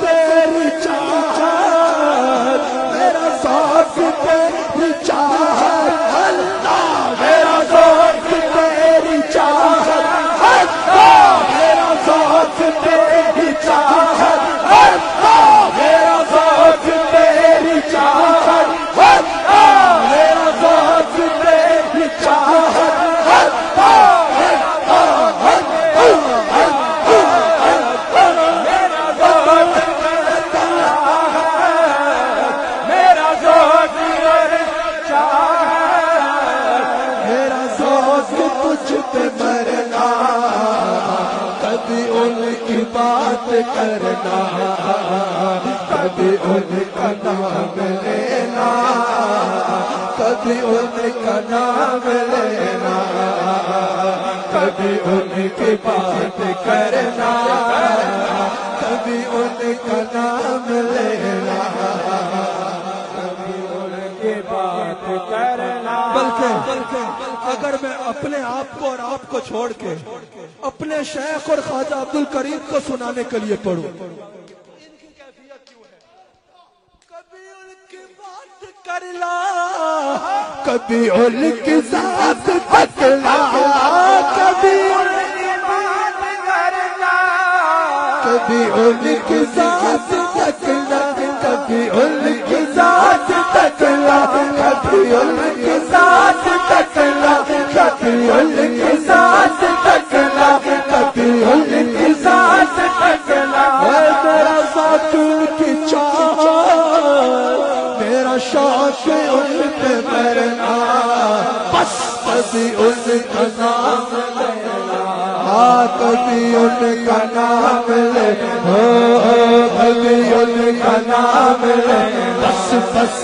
تیری چاہت، میرا ذوق تیری چاہت اللہ، میرا ذوق تیری چاہت اللہ، میرا ذوق تیری چاہت اللہ، میرا ذوق تیری چاہت اللہ، میرا ذوق تیری چاہت بات کرنا، کبھی ان کا نام لینا، کبھی ان کا نام لینا، کبھی ان کی بات کرنا، کبھی ان کا نام لینا، کبھی ان کی بات کرنا۔ بلکہ اگر میں اپنے آپ کو اور آپ کو چھوڑ کے اپنے شیخ اور خواجہ عبد الکریم کو سنانے کے لیے پڑھوں، ان کی کیفیت کیوں ہے؟ کبھی ان کی بات کرنا، کبھی ان کی ذات تکلا، کبھی ان کی بات کرنا، کبھی ان کی ذات تکلا، کبھی ان کی ذات تکلا، کبھی ان کی ذات تکلا، کبھی ان کی ذات تکلا، کبھی ان کی ذات تکلا۔ میرا ذات ان کی چاہت، میرا شوق ان پہ مرنا، بس کبھی ان کا نام لینا، کبھی ان کا نام لینا، کبھی ان کا نام لینا، بس